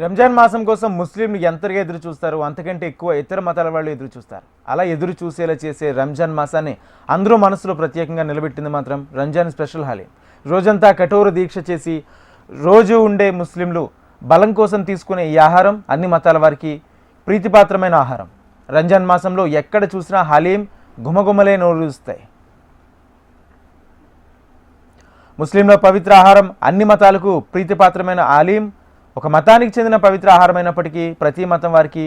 రంజాన్ మాసం కోసం ముస్లింలు ఎంతగా ఎదురు చూస్తారు అంతకంటే ఎక్కువ ఇతర మతాల వాళ్ళు ఎదురు చూస్తారు. అలా ఎదురు చూసేలా చేసే రంజాన్ మాసాన్ని అందరూ మనసులో ప్రత్యేకంగా నిలబెట్టింది మాత్రం రంజాన్ స్పెషల్ హలీం. రోజంతా కఠోర దీక్ష చేసి రోజు ఉండే ముస్లింలు బలం కోసం తీసుకునే ఈ ఆహారం అన్ని మతాల వారికి ప్రీతిపాత్రమైన ఆహారం. రంజాన్ మాసంలో ఎక్కడ చూసినా హలీం గుమగుమలే నోరూస్తాయి. ముస్లింల పవిత్ర ఆహారం అన్ని మతాలకు ప్రీతిపాత్రమైన హలీం ఒక మతానికి చెందిన పవిత్ర ఆహారమైనప్పటికీ ప్రతి మతం వారికి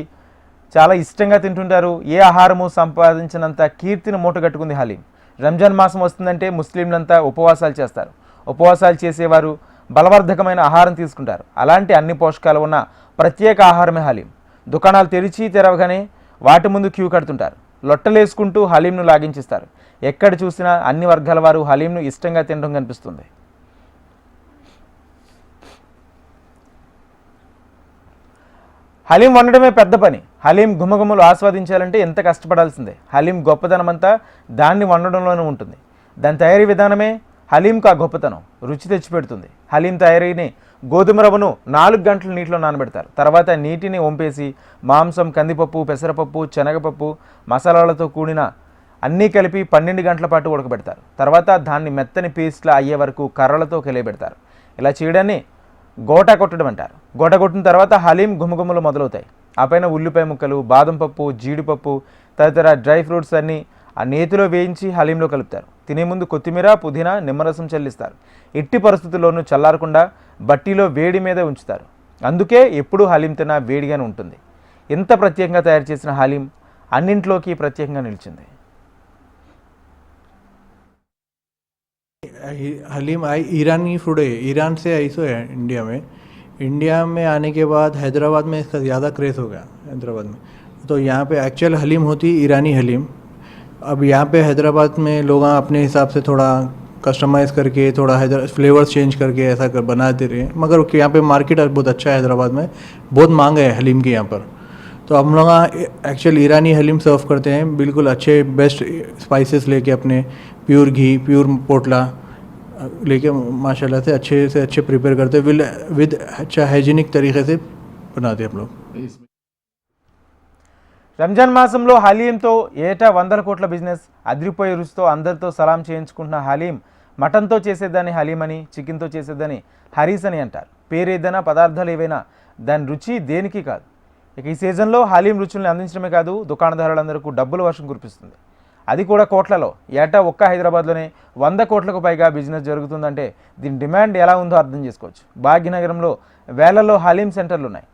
చాలా ఇష్టంగా తింటుంటారు. ఏ ఆహారము సంపాదించినంత కీర్తిని మూటగట్టుకుంది హలీం. రంజాన్ మాసం వస్తుందంటే ముస్లింలంతా ఉపవాసాలు చేస్తారు. ఉపవాసాలు చేసేవారు బలవర్ధకమైన ఆహారం తీసుకుంటారు. అలాంటి అన్ని పోషకాలు ఉన్న ప్రత్యేక ఆహారమే హలీం. దుకాణాలు తెరిచి తెరవగానే వాటి ముందు క్యూ కడుతుంటారు. లొట్టలేసుకుంటూ హలీంను లాగించిస్తారు. ఎక్కడ చూసినా అన్ని వర్గాల వారు హలీంను ఇష్టంగా తినడం కనిపిస్తుంది. హలీం వండడమే పెద్ద పని. హలీం గుమగుమలు ఆస్వాదించాలంటే ఎంత కష్టపడాల్సిందే. హలీం గొప్పతనమంతా దాన్ని వండడంలోనే ఉంటుంది. దాని తయారీ విధానమే హలీంకు ఆ గొప్పతనం, రుచి తెచ్చిపెడుతుంది. హలీం తయారీని గోధుమ రవ్వను 4 గంటలు నీటిలో నానబెడతారు. తర్వాత నీటిని వంపేసి మాంసం, కందిపప్పు, పెసరపప్పు, శనగపప్పు, మసాలాలతో కూడిన అన్నీ కలిపి 12 గంటల పాటు ఉడకబెడతారు. తర్వాత దాన్ని మెత్తని పేస్ట్లా అయ్యే వరకు కర్రలతో కలియబెడతారు. ఇలా చేయడాన్ని గోటా కొట్టడం అంటారు. గోట కొట్టిన తర్వాత హలీం గుమగుమలు మొదలవుతాయి. ఆ పైన ఉల్లిపాయ ముక్కలు, బాదం పప్పు, జీడిపప్పు తదితర డ్రై ఫ్రూట్స్ అన్నీ ఆ నేతిలో వేయించి హలీంలో కలుపుతారు. తినే ముందు కొత్తిమీర, పుదీనా, నిమ్మరసం చల్లిస్తారు. ఎట్టి పరిస్థితుల్లోనూ చల్లారకుండా బట్టీలో వేడి మీద ఉంచుతారు. అందుకే ఎప్పుడూ హలీం తిన్నా వేడిగానే ఉంటుంది. ఇంత ప్రత్యేకంగా తయారు చేసిన హలీం అన్నింట్లోకి ప్రత్యేకంగా నిలిచింది. हलीम ईरानी फूड है, ईरान से आई सो है इंडिया में आने के बाद हैदराबाद में इसका ज़्यादा क्रेज़ हो गया हैदराबाद में। तो यहाँ पे एक्चुअल हलीम होती ईरानी हलीम। अब यहाँ पे हैदराबाद में लोग अपने हिसाब से थोड़ा कस्टमाइज़ करके थोड़ा फ्लेवर्स चेंज करके ऐसा बना दे रहे हैं, मगर यहाँ पे मार्केट बहुत अच्छा है हैदराबाद में, बहुत मांग है हलीम की यहाँ पर। तो हम लोग एक्चुअल ईरानी हलीम सर्व करते हैं, बिल्कुल अच्छे बेस्ट स्पाइसेस लेके अपने प्योर घी, प्योर पोटला लेके माशाल्लाह से अच्छे प्रिपेयर करते हैं, विद अच्छा हाइजीनिक तरीके से बनाते हैं हम लोग। రంజాన్ మాసంలో హలీంతో ఏటా 100 కోట్ల బిజినెస్. అదిరిపోయే రుచితో అందరితో సలాం చేయించుకుంటున్న హలీం మటన్తో చేసేదాన్ని హలీం అని, చికెన్తో చేసేదాన్ని హరీస్ అని అంటారు. పేరేదైనా పదార్థాలు ఏవైనా దాని రుచి దేనికి కాదు. ఇక ఈ సీజన్లో హలీం రుచుల్ని అందించడమే కాదు దుకాణదారులందరికీ డబ్బుల వర్షం కురిపిస్తుంది. అది కూడా కోట్లలో. ఏటా ఒక్క హైదరాబాద్లోనే 100 కోట్లకు పైగా బిజినెస్ జరుగుతుందంటే దీని డిమాండ్ ఎలా ఉందో అర్థం చేసుకోవచ్చు. భాగ్యనగరంలో వేలల్లో హలీం సెంటర్లు ఉన్నాయి.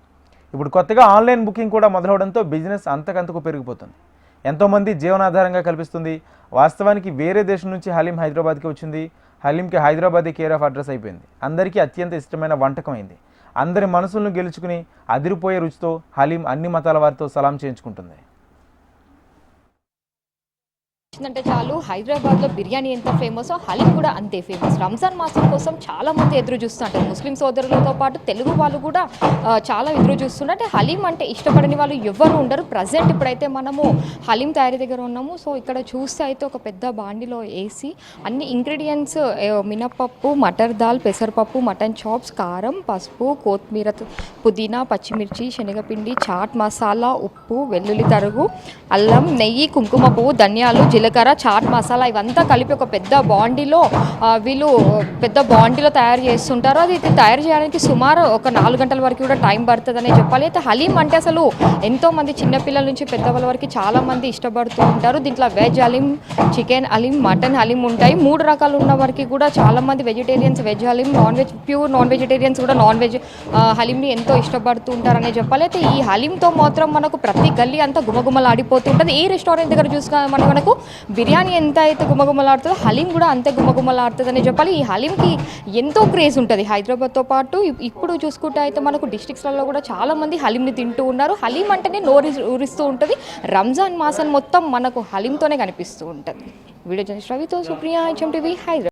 ఇప్పుడు కొత్తగా ఆన్లైన్ బుకింగ్ కూడా మొదలవడంతో బిజినెస్ అంతకంతకు పెరిగిపోతుంది. ఎంతోమంది జీవనాధారంగా కల్పిస్తుంది. వాస్తవానికి వేరే దేశం నుంచి హలీం హైదరాబాద్కి వచ్చింది. హలీంకి హైదరాబాదీ కేర్ ఆఫ్ అడ్రస్ అయిపోయింది. అందరికీ అత్యంత ఇష్టమైన వంటకం అయింది. అందరి మనసులను గెలుచుకుని అదిరిపోయే రుచితో హలీం అన్ని మతాల వారితో సలాం చేయించుకుంటుంది. అంటే చాలు హైదరాబాద్లో బిర్యానీ ఎంత ఫేమస్, హలీం కూడా అంతే ఫేమస్. రంజాన్ మాసం కోసం చాలా మంది ఎదురు చూస్తుంటారు. ముస్లిం సోదరులతో పాటు తెలుగు వాళ్ళు కూడా చాలా ఎదురు చూస్తున్నారు. అంటే హలీం అంటే ఇష్టపడని వాళ్ళు ఎవరు ఉండరు. ప్రజెంట్ ఇప్పుడైతే మనము హలీం తయారీ దగ్గర ఉన్నాము. సో ఇక్కడ చూస్తే అయితే ఒక పెద్ద బాండిలో వేసి అన్ని ఇంగ్రీడియంట్స్ మినపప్పు, మటర్ దాల్, పెసరపప్పు, మటన్ చాప్స్, కారం, పసుపు, కొత్తిమీర, పుదీనా, పచ్చిమిర్చి, శనగపిండి, చాట్ మసాలా, ఉప్పు, వెల్లుల్లి తరుగు, అల్లం, నెయ్యి, కుంకుమ పువ్వు, ధనియాలు, జీలకర్ర, చాట్ మసాలా ఇవంతా కలిపి ఒక పెద్ద బాండీలో వీళ్ళు తయారు చేస్తుంటారు. అది తయారు చేయడానికి సుమారు ఒక 4 గంటల వరకు కూడా టైం పడుతుందనే చెప్పాలి. అయితే హలీం అంటే అసలు ఎంతోమంది చిన్నపిల్లల నుంచి పెద్దవాళ్ళ వరకు చాలామంది ఇష్టపడుతూ ఉంటారు. దీంట్లో veg haleem, chicken haleem, mutton haleem ఉంటాయి. 3 రకాలు ఉన్న వరకు కూడా చాలామంది vegetarians veg haleem, non veg pure non vegetarians కూడా నాన్ వెజ్ హలీంని ఎంతో ఇష్టపడుతూ ఉంటారనే చెప్పాలి. అయితే ఈ హలీంతో మాత్రం మనకు ప్రతి గల్లీ అంతా గుమగుమలాడిపోతుంటుంది. ఏ రెస్టారెంట్ దగ్గర చూసుకున్నా మనకు బిర్యానీ ఎంత అయితే గుమగుమలాడుతుందో హలీం కూడా అంతే గుమగుమలాడుతుందని చెప్పాలి. ఈ హలీంకి ఎంతో క్రేజ్ ఉంటుంది హైదరాబాద్తో పాటు. ఇప్పుడు చూసుకుంటే అయితే మనకు డిస్ట్రిక్ట్స్లలో కూడా చాలామంది హలీంని తింటూ ఉన్నారు. హలీం అంటేనే నోరు ఊరిస్తూ ఉంటుంది. రంజాన్ మాసం మొత్తం మనకు హలీంతోనే కనిపిస్తూ ఉంటుంది. వీడియో జర్నలిస్ట్ రవితో సుప్రియ, HM TV, హైదరాబాద్.